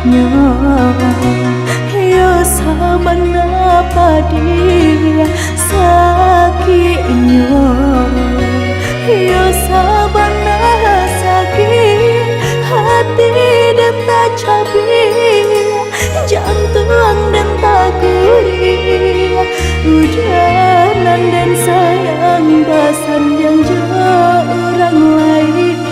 Nyo yo sabana dia sakit nyo yo sabana sakit hati dan tak cabi jantung dan tak gurih udanan dan sayang basan yang jauh orang lain.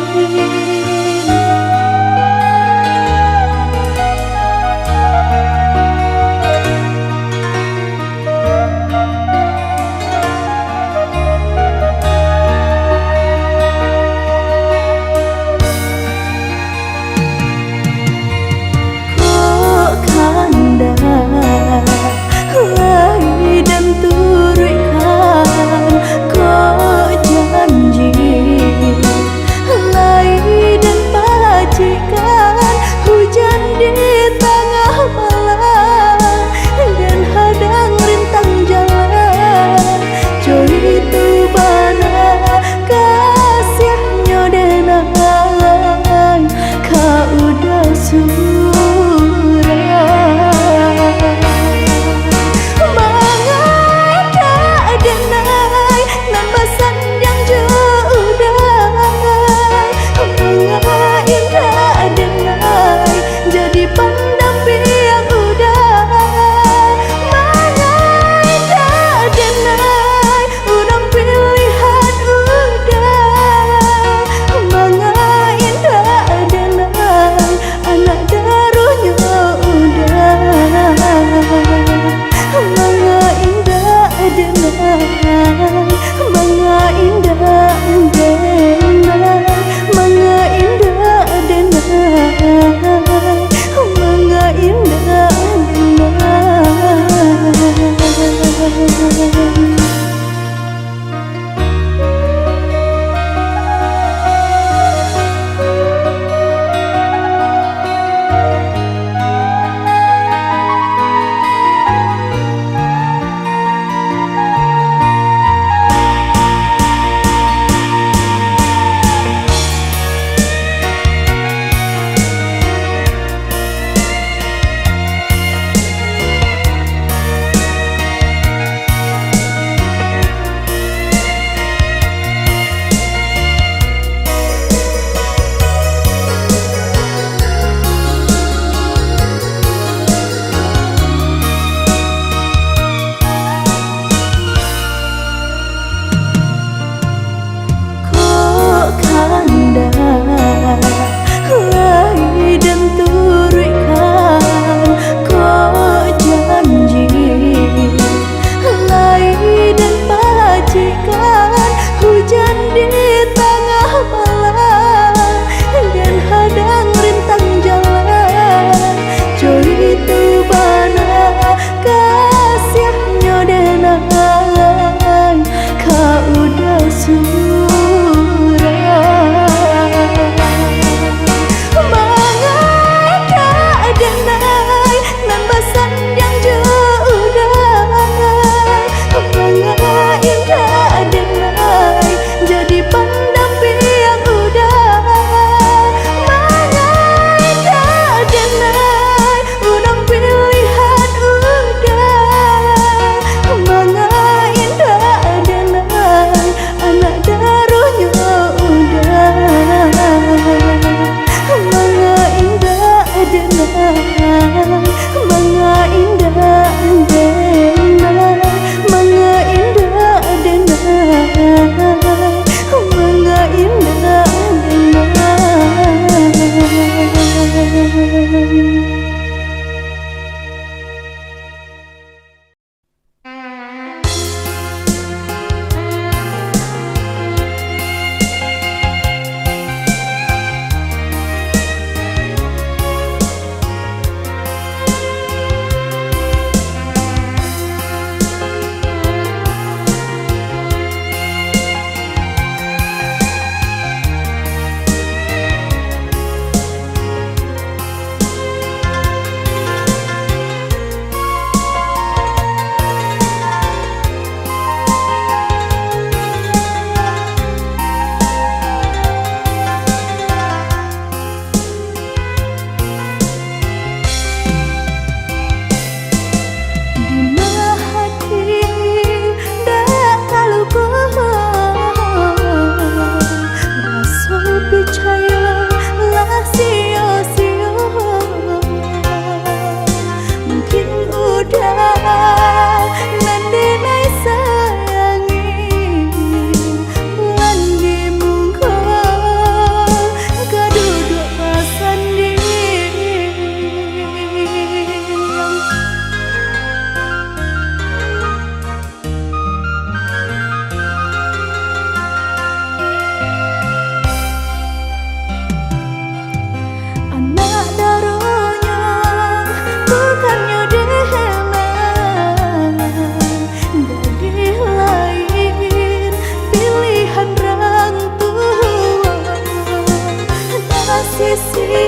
sisi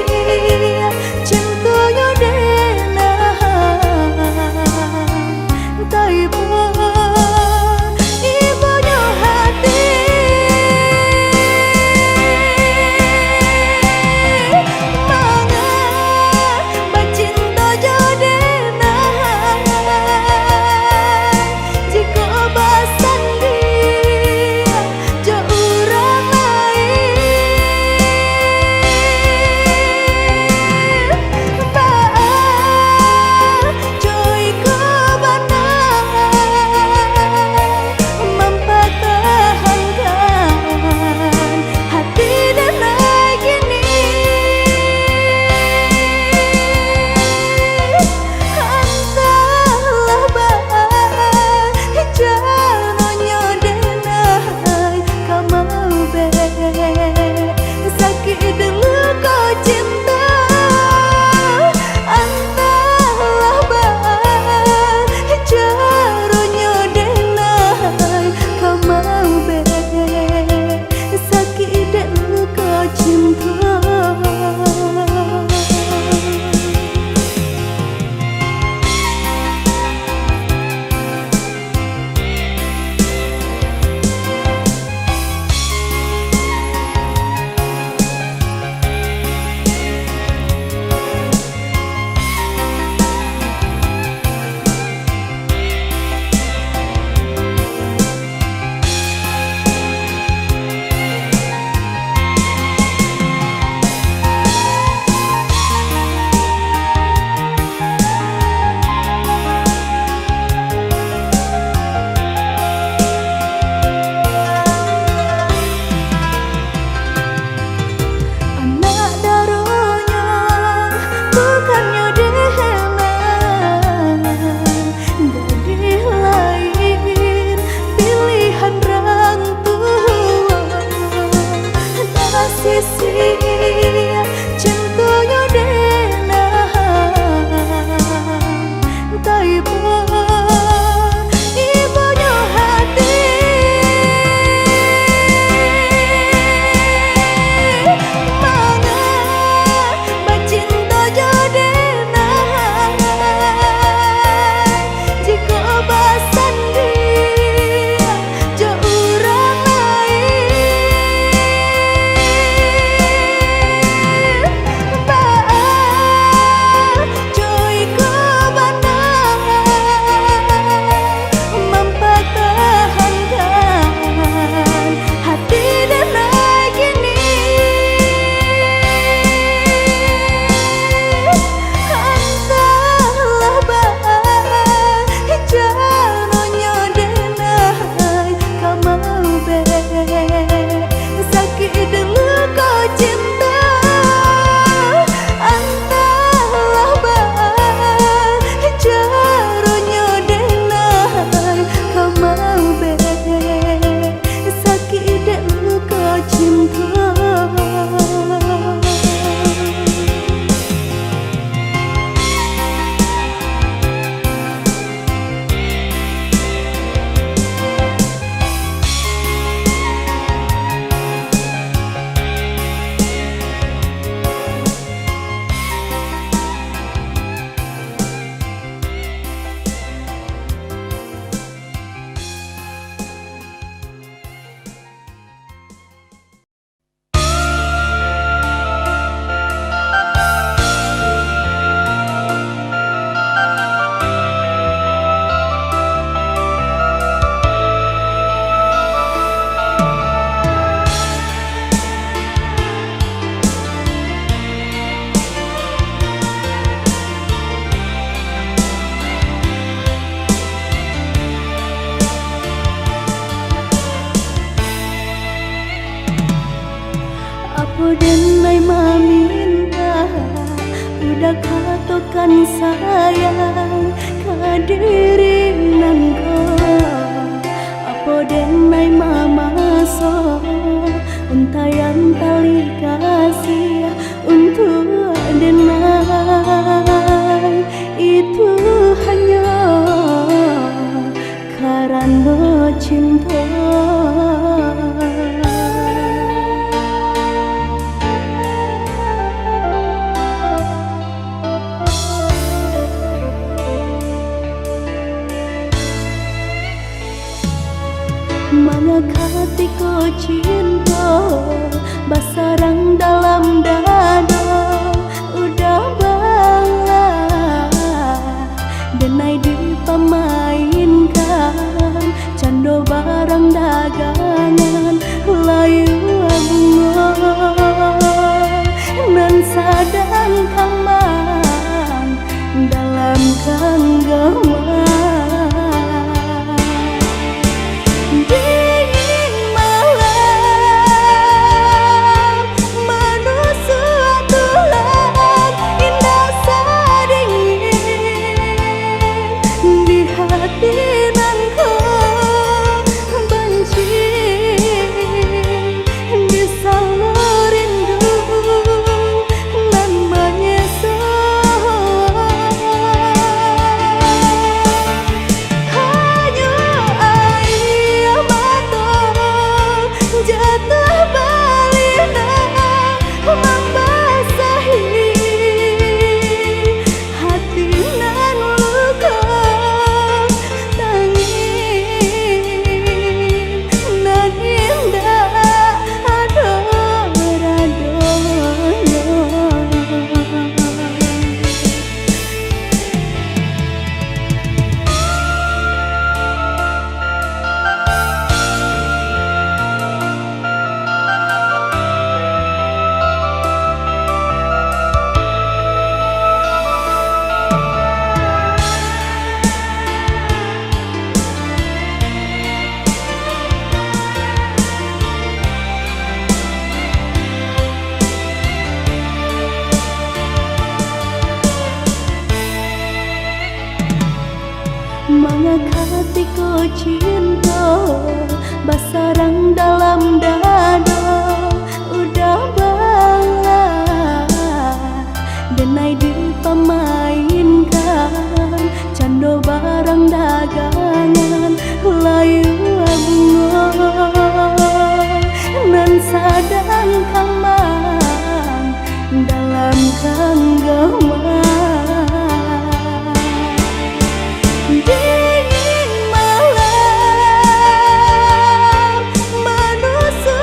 cintunya denah taiba ibunya hati mangan bacinta jodenah jika basan dia jo urang sisi cintunya denah taiba ibunya hati mangan bacinta jodenah jika basan dia jo urang Denai meminta udah katakan sayang ke diri nangko apa denai mama so untayan tali kasih untuk denai itu hanya karena cinta. cinta basarang dalam dada udah bala denai dipamainkan cando barang dagangan layu bunga nan sadang kamang dalam genggaman dingin malam menusuk tulang indah sadingin di hati nan kau benci di salur rindu nan menyesal hanya air mata jatuh balina membasahi hati nan luka tangin nan indah ador-adornya. Mengakati ku cinta basarang dalam dada udah bala denai dipamainkan cando barang dagangan layu bunga nan sadang kamang dalam genggaman dingin malam menusuk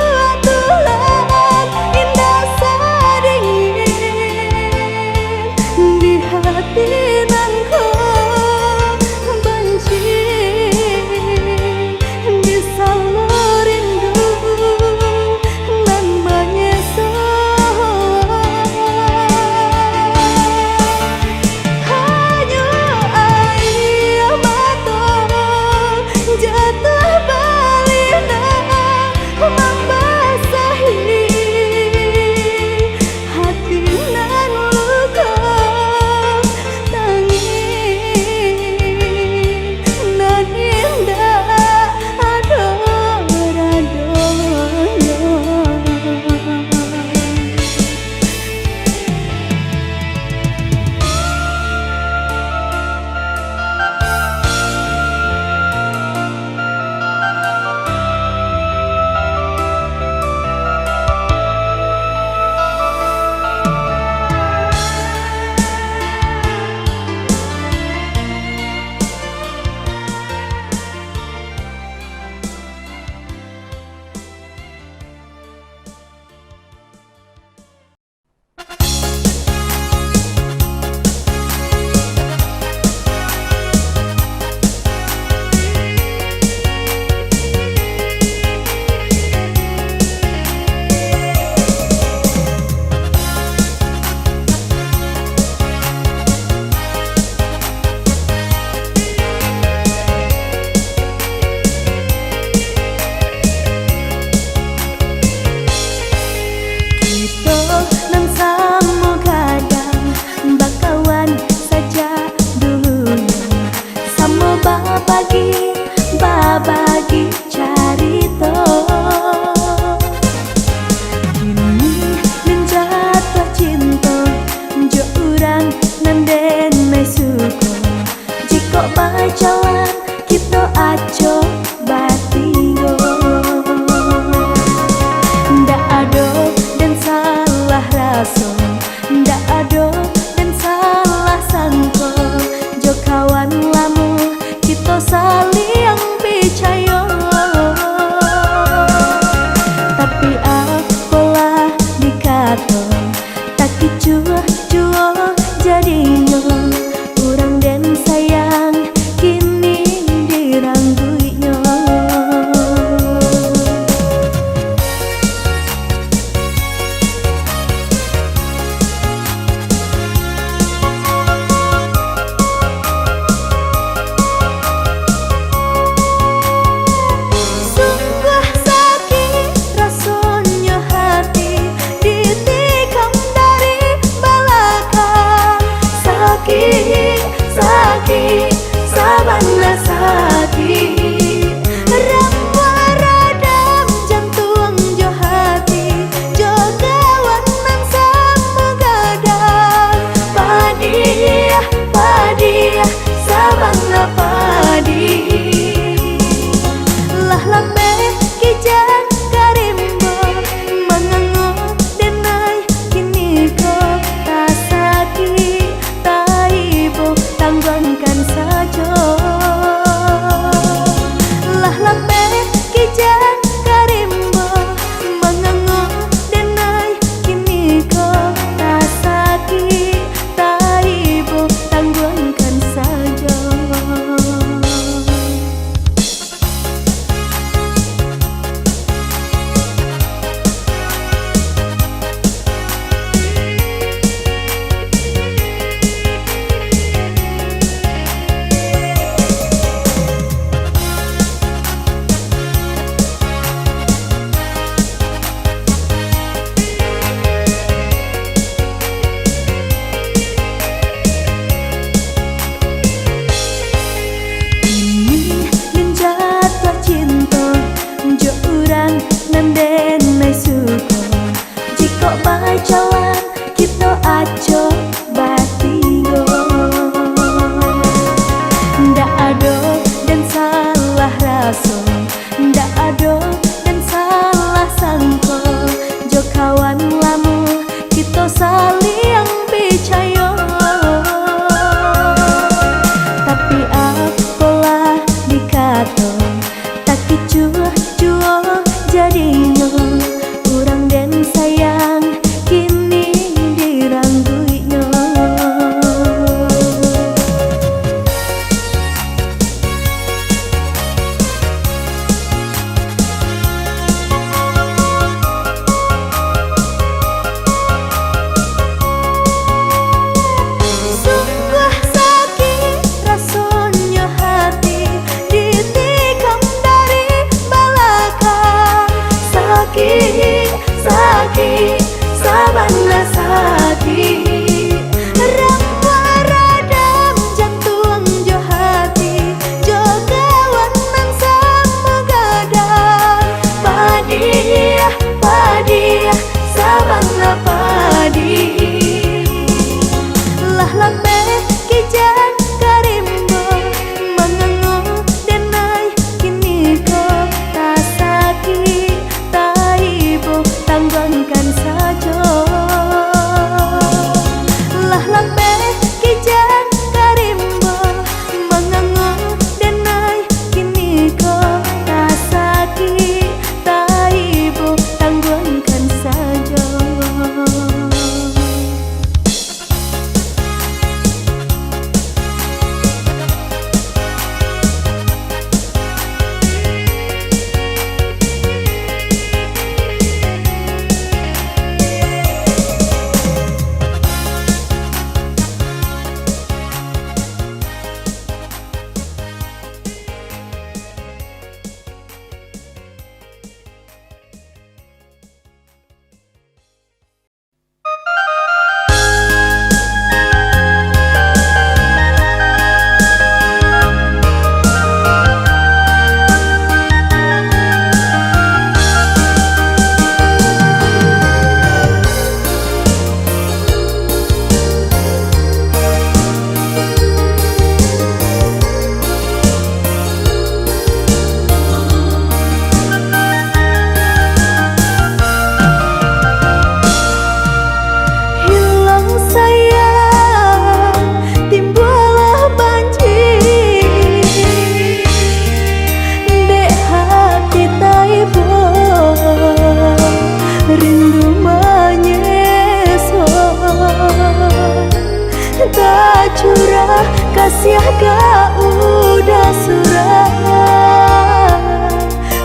Tak curah kasih gak udah surah,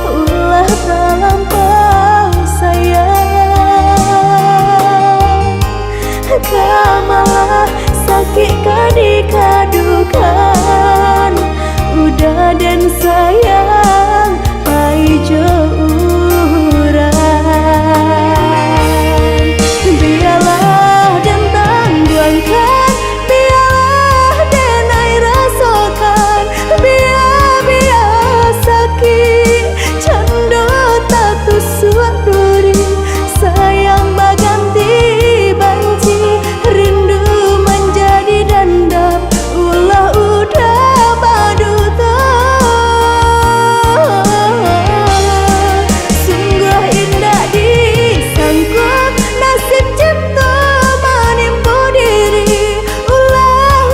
ulah terlampau sayang. Kamalah sakit kadikadukan, udah dan sayang pai jauran. Biarlah dan tangguhkan, biarlah dan ai rasakan, biar sakit cando tak tusuk duri. Sayang baganti banci, rindu menjadi dendam, ulah udah baduta. Sungguh indah disangkut nasib cipta menimpa diri. Ulah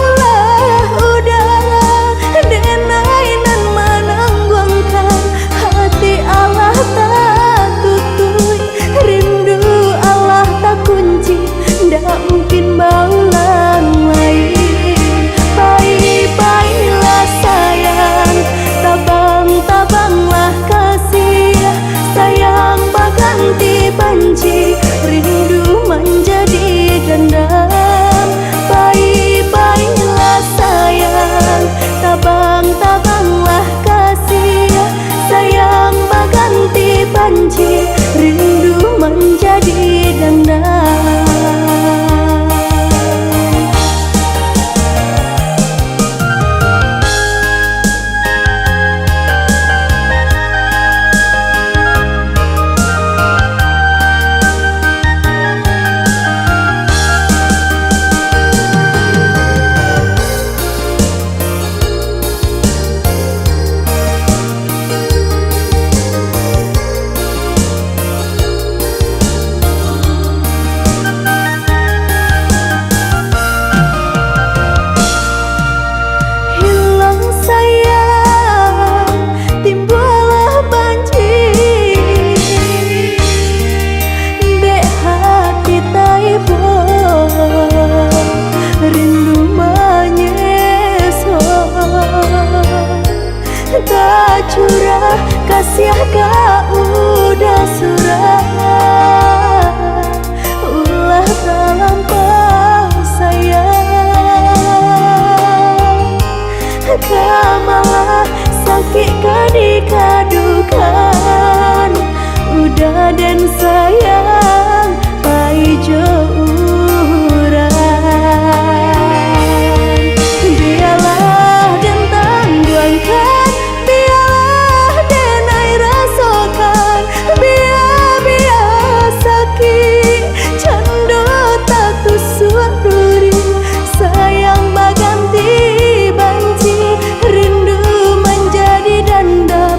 udahlah denai nan menangguhkan, hati Allah tak tutui, rindu Allah tak kunci, ndak mungkin baulan lain. Baik-baiklah sayang, tabang-tabanglah kasih, sayang baganti banci, rindu menjadi dendam. Baik-baiklah sayang, tabang-tabanglah kasih, sayang baganti banci, rindu menjadi dendam. Hilang sayang, timbullah banjir, dek hati taibo, rindu menyesal. Tak curah kasih gak udah surah, ulah terlampau sayang. Kamalah sakit kadikadukan, udah dan sayang pai jauran. Biarlah dan tangguhkan, biarlah dan ai rasakan, biar sakit cando tak tusuk duri. Sayang baganti banci, rindu menjadi dendam,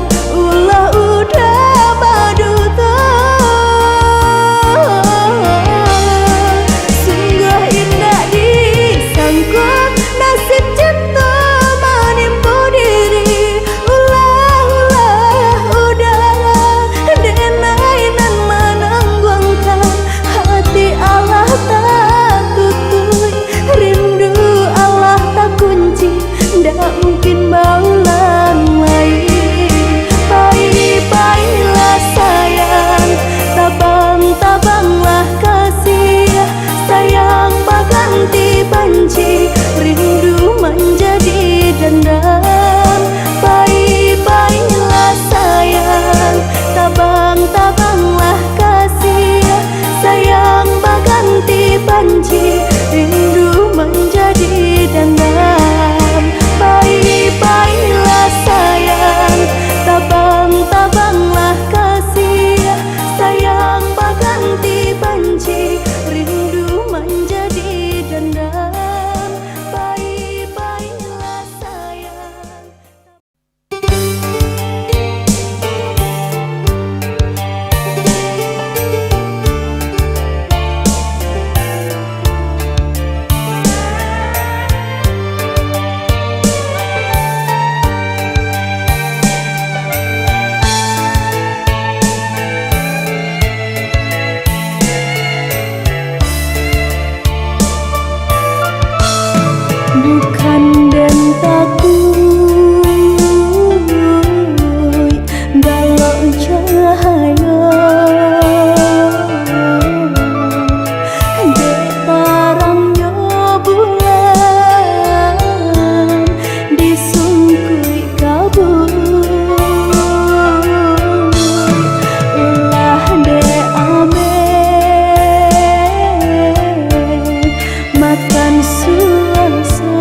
bukan den takui galau cahaya dek tarangnya bulan disungkui kabut ulah dek ame makan suasa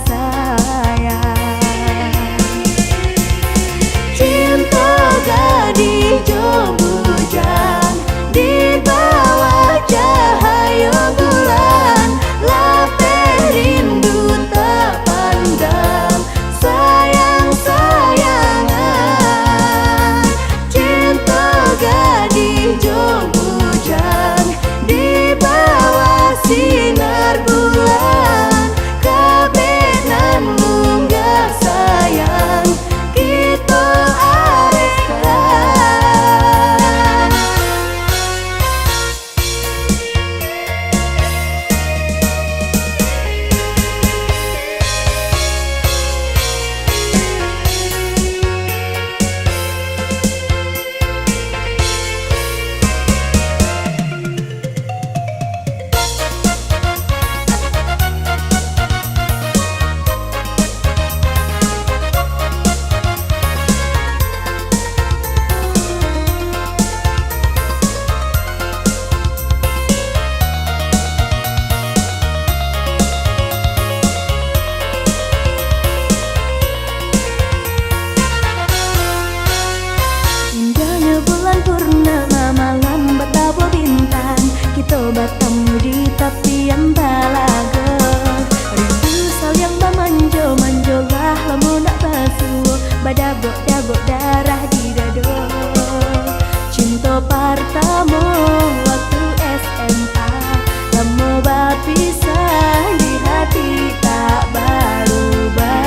sayang. Cinta gadis jo bujang di bawah cahaya bulan, lapeh rindu tak pandang sayang-sayangan. Cinta gadis jo bujang di bawah sinar bulan, kabenan munggah sayang kita areskan. Indahnya bulan purnama malam bertabur bintang, kita bertemu di tepian talaga. Rindu sayang memanjo-manjolah lamun nak basuh, badabok-dabok darah di dada. Cinta pertama waktu SMA, lama berpisah di hati tak berubah.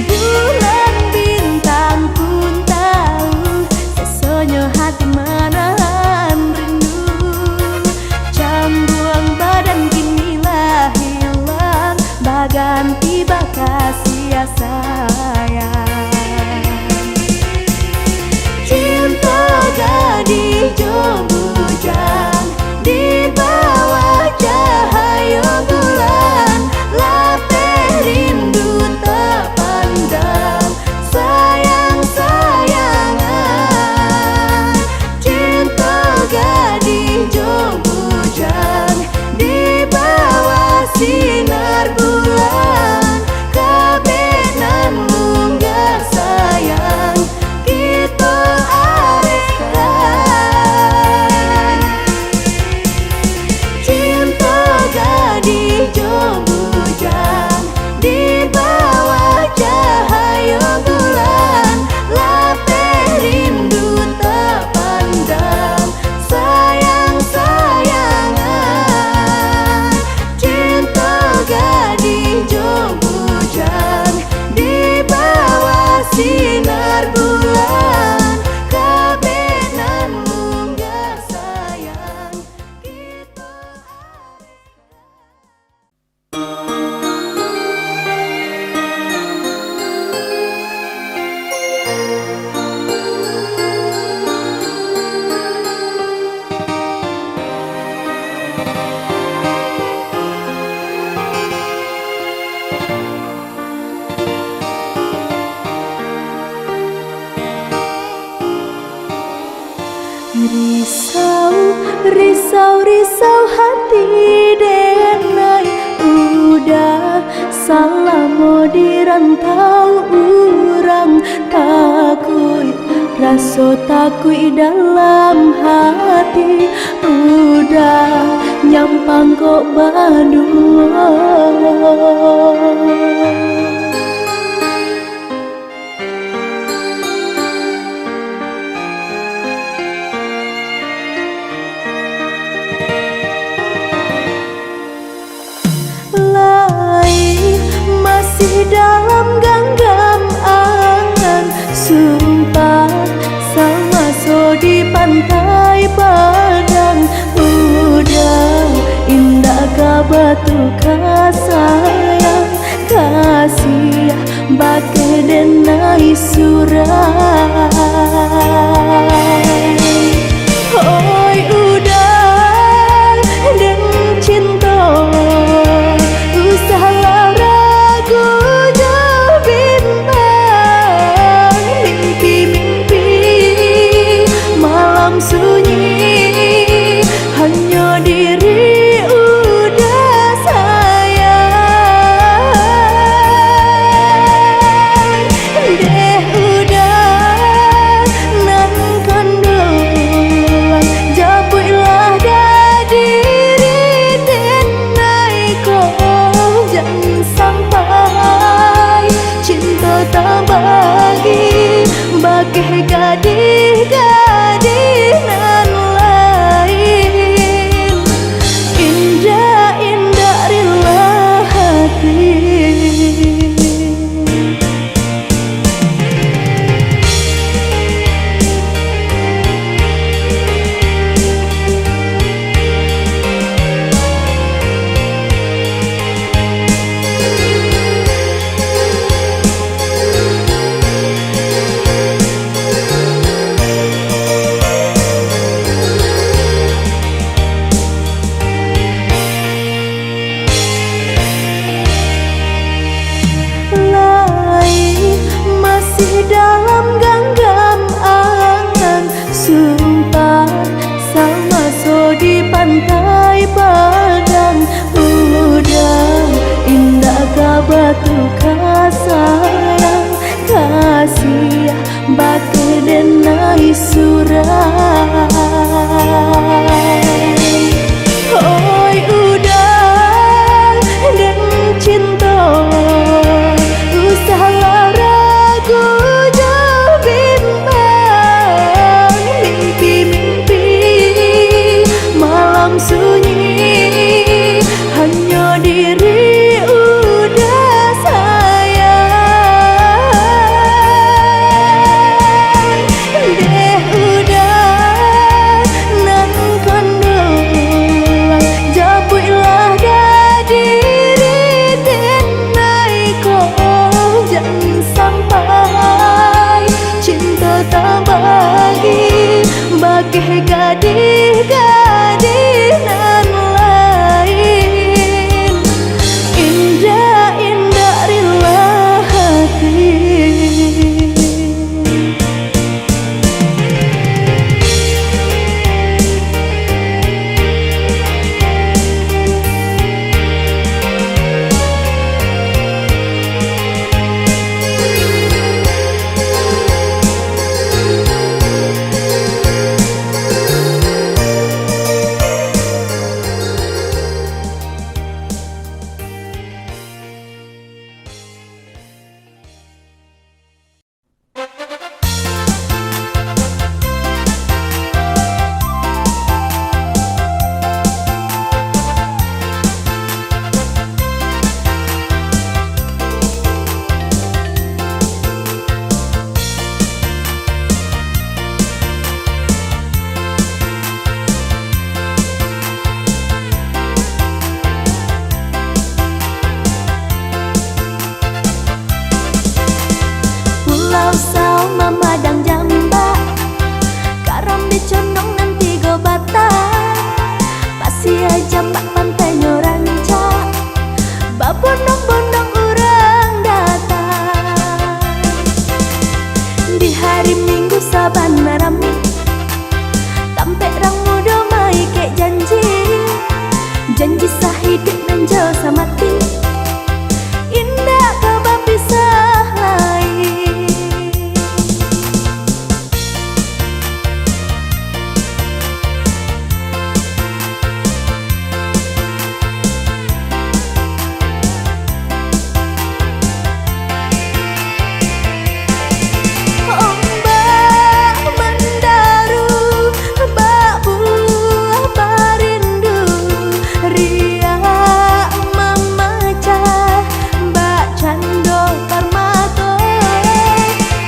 Bulan bintang pun tahu sesonyo hati menahan rindu. Canggung badan kinilah hilang, baganti bakas sia sayang. Cinta gadis jo bujang di bawah cahaya bulan, lapeh rindu tak pandang sayang-sayangan. Cinta gadis jo bujang di bawah sinar bulan, kabenan munggah sayang kita areskan. Cinta gadis jo bujang di bawah cahaya bulan, lapeh rindu tak pandang sayang-sayangan. Cinta gadis jo bujang di bawah sinar bulan, kabenan munggah sayang kita risau, risau, risau hati denai, udah salah mau dirantau urang. Takut, rasa takut dalam hati, udah nyampang kok berdua. Masih dalam genggam angan, sumpah sama so di pantai Padang. Udah indah ka batu ka sayang, kasih bake denai surai. Oi udah den cinta, usahlah ragu jauh bintang. Mimpi-mimpi malam sunyi, hanya diri udah masih dalam genggam angan. Sumpah sama so di pantai Padang. Udah indah ka batu ka sayang, kasih bake denai surai. Oi udah dan cinta, usah ragu jauh bimbang. Mimpi-mimpi malam sunyi, hanya diri udah sayang. Deh udah nan kandung, jabuilah dah diri denai kau. Jangan sampai cinta tak bagi gadis-gadis nan lain. Indah-indah rela hati. Pulau Sao Mamadang Jamba, Karam di Condong nanti go Batam, Pasia Jambak pantai Nyoranca, babondong-bondong orang datang. Di hari Minggu sabana rame, tampek rang muda mai kek janji, janji sahidik nan jauh samati. Indah kabar pisah lain. Ombak mendaru, bak buah barindu, riak memecah, bak cando parmato.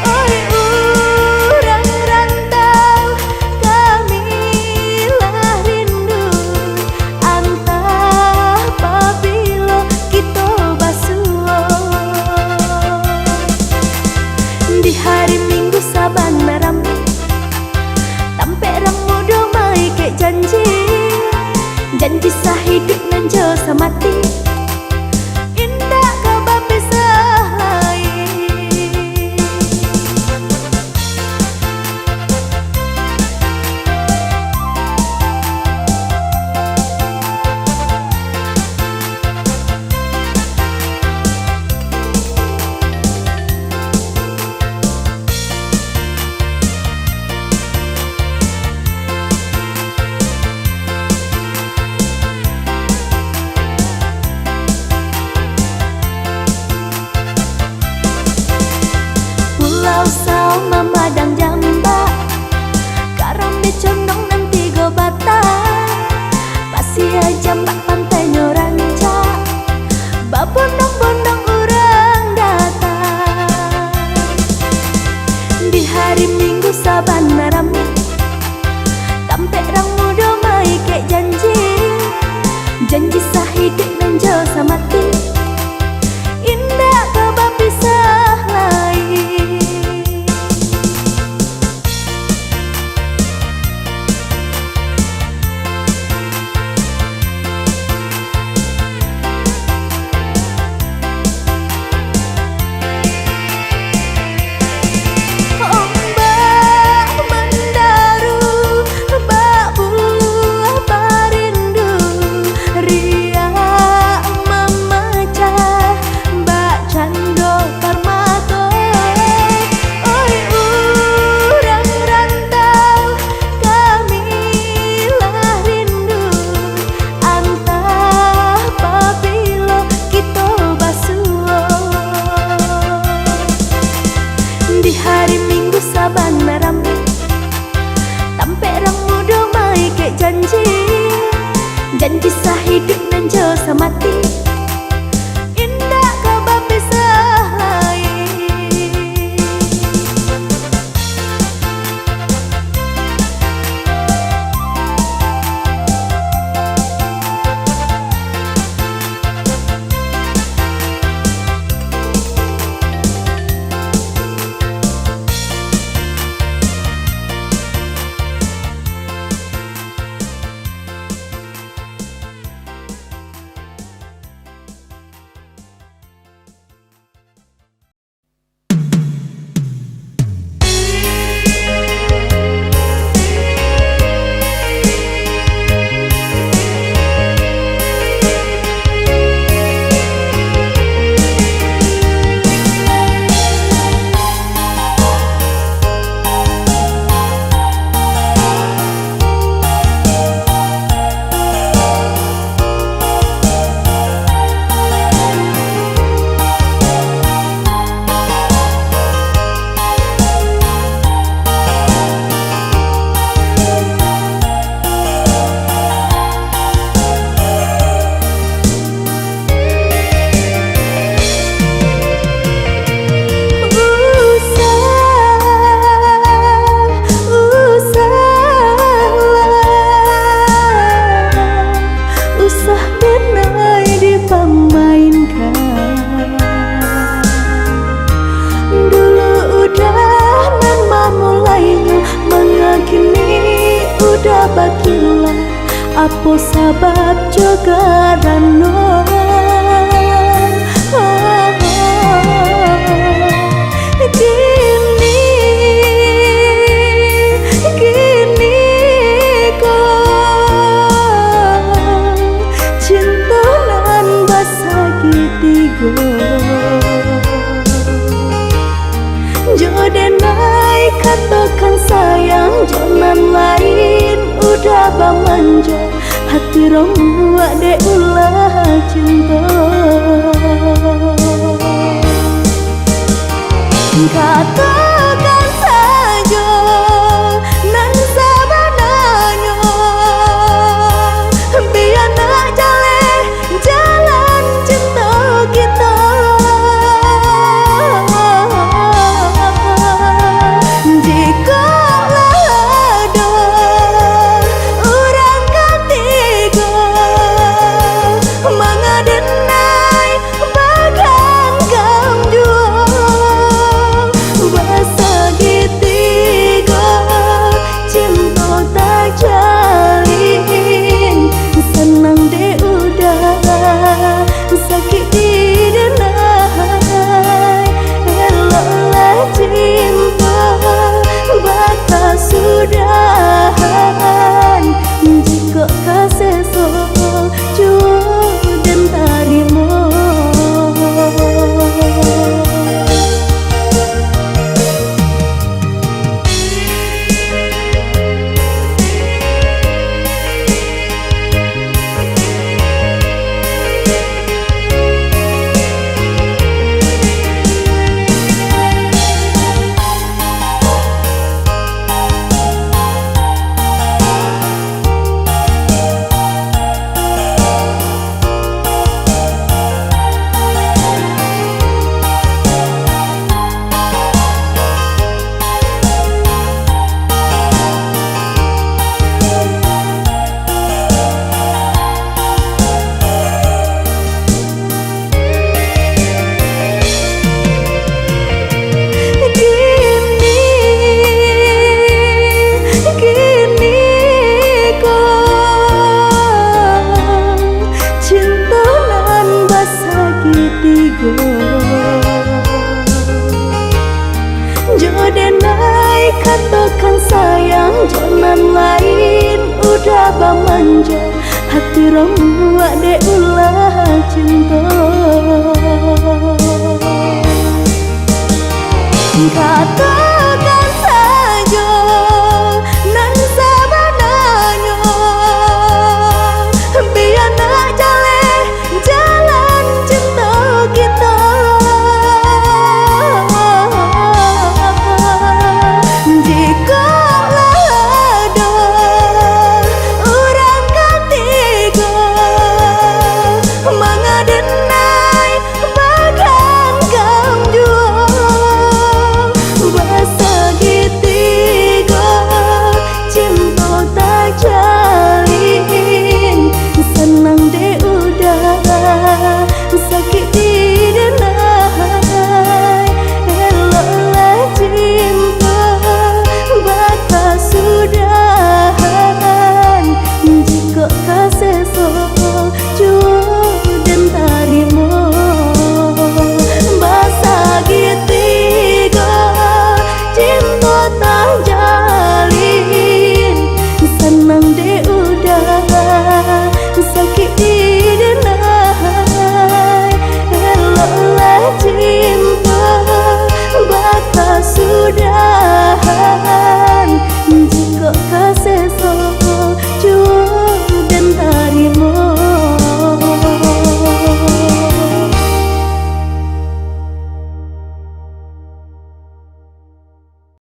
Oi urang rantau, kamilah rindu, antah pabilo kita basuh. Di hari Minggu sabana rame, tampek rang muda mai kek janji, janji sahidik nan jauh samati. Indah kabar pisah lain. Pulau Sao Mamadang Jamba, Karam di Condong nanti go Batam, Pasia Jambak pantai Nyoranca, babondong-bondong orang datang. Di hari Minggu sabana rame, tampek rang muda mai kek janji, janji sahidik nan jauh samati. Indah kabar pisah lain. sabana rami tampe rang mudo mai ke janji janji sehidup dan jauh semati indah kau berpisah lain. Bagilah apa sebab juga rano gini kok cinta nan basagitigo jodenai katakan sayang jangan lain udah bamanja hati romu ade ulah cinta katakan saja nan sabananya biar nak jalan cinta kita jika jodenai katakan sayang jangan lain udah bamanja hati romu ade ulah cinta kata